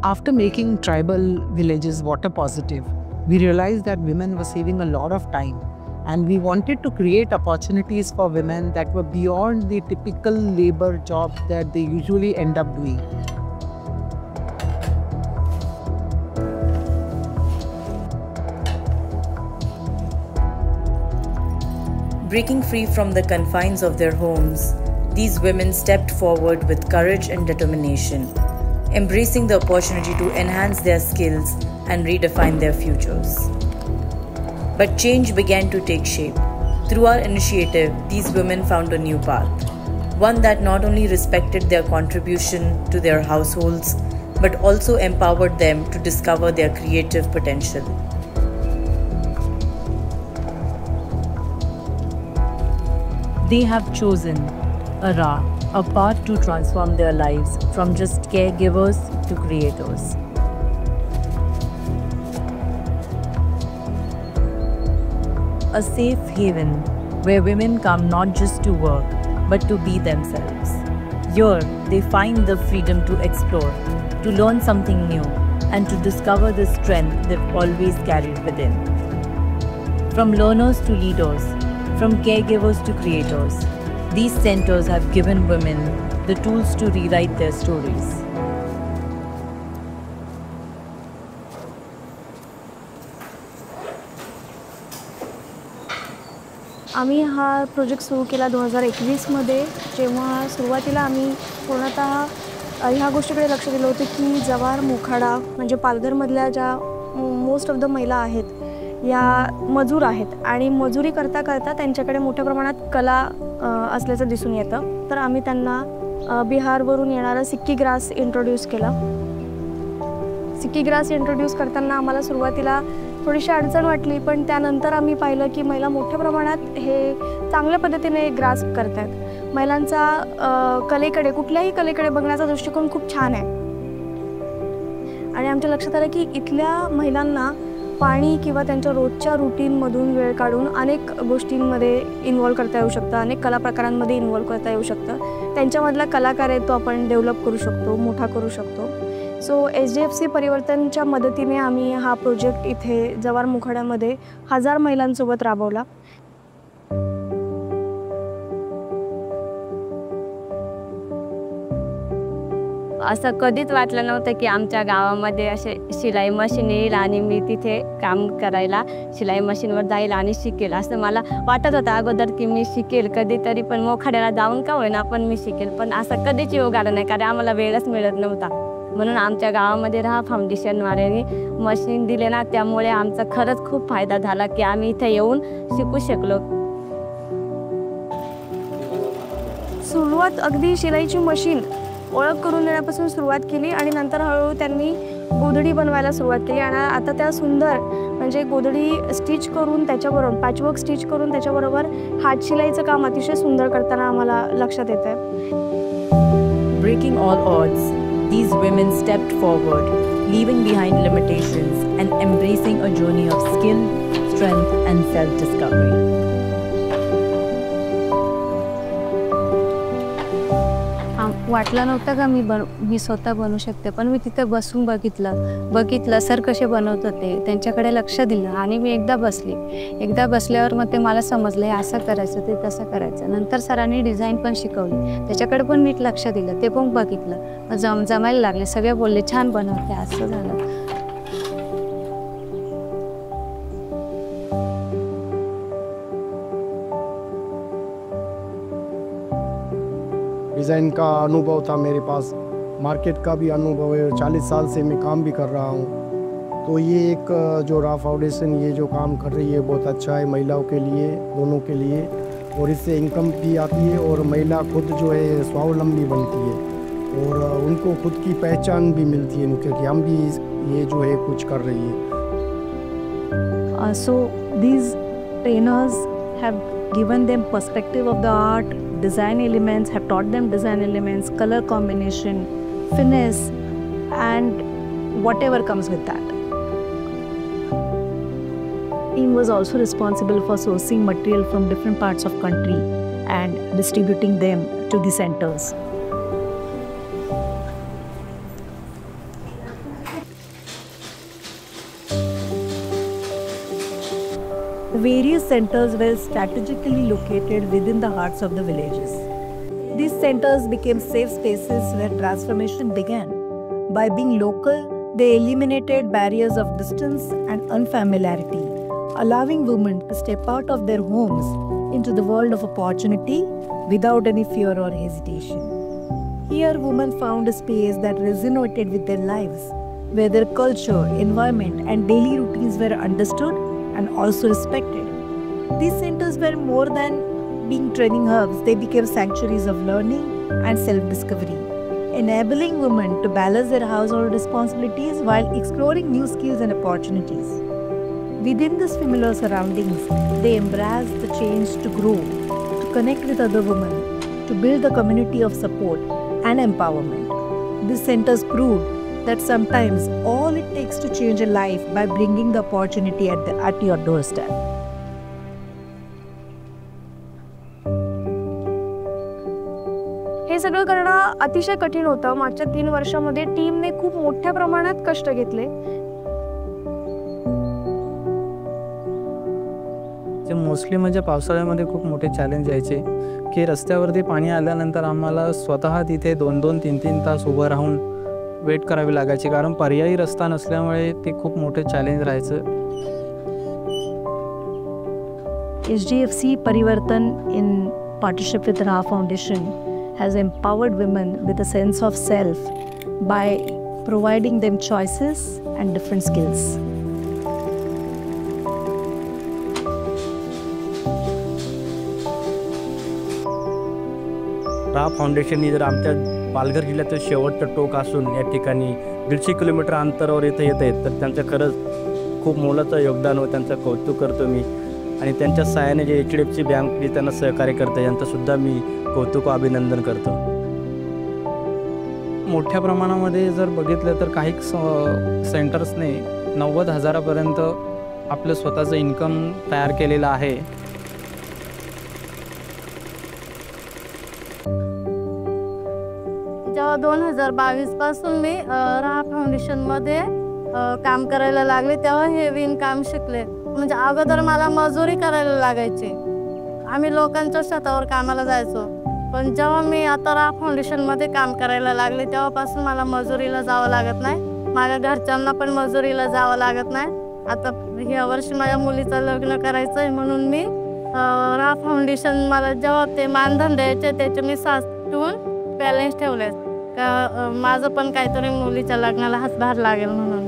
After making tribal villages water positive, we realized that women were saving a lot of time, and we wanted to create opportunities for women that were beyond the typical labor job that they usually end up doing. Breaking free from the confines of their homes, these women stepped forward with courage and determination, embracing the opportunity to enhance their skills and redefine their futures. But change began to take shape. Through our initiative, these women found a new path, one that not only respected their contribution to their households, but also empowered them to discover their creative potential. They have chosen a path to transform their lives from just caregivers to creators. A safe haven where women come not just to work, but to be themselves. Here, they find the freedom to explore, to learn something new, and to discover the strength they've always carried within. From learners to leaders, from caregivers to creators, these centers have given women the tools to rewrite their stories. आम्ही हा project सुरू केला 2021 मध्ये, जेव्हा सुरुवातीला आम्ही पूर्णतः ह्या गोष्टीकडे लक्ष दिलं होतं की जव्हार मोखाडा म्हणजे पालघरमधल्या ज्या मोस्ट ऑफ द महिला आहेत या मजूर आहेत आणि मजुरी करता करता त्यांच्याकडे मोठ्या प्रमाणात कला असल्याचं दिसून येतं. तर आम्ही त्यांना बिहारवरून येणारा सिक्की ग्रास इंट्रोड्यूस केला. सिक्की ग्रास इंट्रोड्यूस करताना आम्हाला सुरुवातीला थोडीशी अडचण वाटली, पण त्यानंतर आम्ही पाहिलं की महिला मोठ्या प्रमाणात हे चांगल्या पद्धतीने ग्रास्प करतात. महिलांचा कलेकडे कुठल्याही कलेकडे बघण्याचा दृष्टिकोन खूप छान आहे आणि आमच्या लक्षात आलं की इथल्या महिलांना पाणी किंवा त्यांच्या रोजच्या रूटीनमधून वेळ काढून अनेक गोष्टींमध्ये इन्व्हॉल्व करता येऊ शकतं, अनेक कला प्रकारांमध्ये इन्व्हॉल्व करता येऊ शकतं. त्यांच्यामधला कलाकार आहे तो आपण डेव्हलप करू शकतो, मोठा करू शकतो. सो SDFC परिवर्तनच्या मदतीने आम्ही हा प्रोजेक्ट इथे जव्हार मोखाड्यामध्ये 1000 महिलांसोबत राबवला. असं कधीच वाटलं नव्हतं की आमच्या गावामध्ये असे शिलाई मशीन येईल आणि मी तिथे काम करायला शिलाई मशीनवर जाईल आणि शिकेल, असं मला वाटत होतं अगोदर की मी शिकेल कधीतरी, पण मोखाड्याला जाऊन का होईना पण मी शिकेल. पण असं कधीच योग आला नाही, कारण आम्हाला वेळच मिळत नव्हता. म्हणून आमच्या गावामध्ये राहा फाउंडेशनवाल्यांनी मशीन दिले ना, त्यामुळे आमचा खरंच खूप फायदा झाला की आम्ही इथे येऊन शिकू शकलो. सुरुवात अगदी शिलाईची मशीन ओळख करून देण्यापासून सुरुवात केली आणि नंतर हळूहळू त्यांनी गोधडी बनवायला सुरुवात केली आणि आता त्या सुंदर म्हणजे गोधडी स्टिच करून त्याच्याबरोबर पॅचवर्क स्टिच करून त्याच्याबरोबर हातशिलाईचं काम अतिशय सुंदर करताना आम्हाला लक्षात येतंय. Breaking all odds, these women stepped forward, leaving behind limitations and embracing a journey of skill, strength and self-discovery. वाटलं नव्हतं का मी स्वतः बनवू शकते, पण मी तिथे बसून बघितलं सर कसे बनवत होते, त्यांच्याकडे लक्ष दिलं आणि मी एकदा बसल्यावर मग ते मला समजलं हे असं करायचं ते तसं करायचं. नंतर सरांनी डिझाईन पण शिकवली, त्याच्याकडे पण नीट लक्ष दिलं, ते पण बघितलं, जमायला लागले, सगळे बोलले छान बनवते, असं झालं. डिज़ाइन का अनुभव था मेरे पास, मार्केट का भी अनुभव है, 40 साल से मैं काम भी कर रहा हूँ. तो ये एक जो रा फाउंडेशन ये जो काम कर रही है बहुत अच्छा है महिलाओं के लिए, दोनों के लिए, और इससे इनकम भी आती है और महिला खुद जो है स्वावलंबी बनती है और उनको खुद की पहचान भी मिलती है क्योंकि हम भी ये जो है कुछ कर रही है। So these trainers have given them perspective of the art, design elements, have taught them design elements, color combination, finesse, and whatever comes with that. Team was also responsible for sourcing material from different parts of country and distributing them to the centers. Various centers were strategically located within the hearts of the villages. These centers became safe spaces where transformation began. By being local, they eliminated barriers of distance and unfamiliarity, allowing women to step out of their homes into the world of opportunity without any fear or hesitation. Here, women found a space that resonated with their lives, where their culture, environment, and daily routines were understood and also respected. These centers were more than being training hubs, they became sanctuaries of learning and self-discovery, enabling women to balance their household responsibilities while exploring new skills and opportunities. Within these familiar surroundings, they embraced the change to grow, to connect with other women, to build a community of support and empowerment. These centers proved that sometimes all it takes to change a life by bringing the opportunity at your doorstep. हे सगळं करणं अतिशय कठीण होतं. मागच्या 3 वर्षामध्ये टीमने खूप मोठ्या प्रमाणात कष्ट घेतले. मोस्टली म्हणजे पावसाळ्यामध्ये खूप मोठे चॅलेंज यायचे की रस्त्यावरती पाणी आल्यानंतर आम्हाला स्वतः तिथे 2-2, 3-3 तास उभं राहून वेट करावी लागायची कारण पर्यायी रस्ता नसल्यामुळे ते खूप मोठे चॅलेंज राहायचं. SGFC Parivartan in partnership with Ra Foundation has empowered women with a sense of self by providing them choices and different skills. रा फाउंडेशननी जर आमच्या पालघर जिल्ह्याचं शेवटचं टोक असून या ठिकाणी 150 किलोमीटर अंतरावर इथं येत आहेत तर त्यांचं खरंच खूप मोलाचं योगदान व त्यांचं कौतुक करतो मी. आणि त्यांच्या सहाय्याने जे HDFC बँक जे त्यांना सहकार्य करतं यांचंसुद्धा मी कौतुक व अभिनंदन करतो. मोठ्या प्रमाणामध्ये जर बघितलं तर काही सेंटर्सने 90,000पर्यंत आपलं स्वतःचं इन्कम तयार केलेलं आहे. जेव्हा 2022 पासून मी रा फाउंडेशनमध्ये काम करायला लागले तेव्हा हे विणकाम शिकले. म्हणजे अगोदर मला मजुरी करायला लागायची. आम्ही लोकांच्या शेतावर कामाला जायचो. पण जेव्हा मी आता रा फाउंडेशनमध्ये काम करायला लागले तेव्हापासून मला मजुरीला जावं लागत नाही. माझ्या घरच्यांना पण मजुरीला जावं लागत नाही. आता ह्या वर्षी माझ्या मुलीचं लग्न करायचं आहे म्हणून मी रा फाउंडेशन मला जेव्हा ते मानधन द्यायचे त्याचे मी साठवून बॅलन्स ठेवले का माझं पण काहीतरी मुलीच्या लग्नाला हातभार लागेल म्हणून.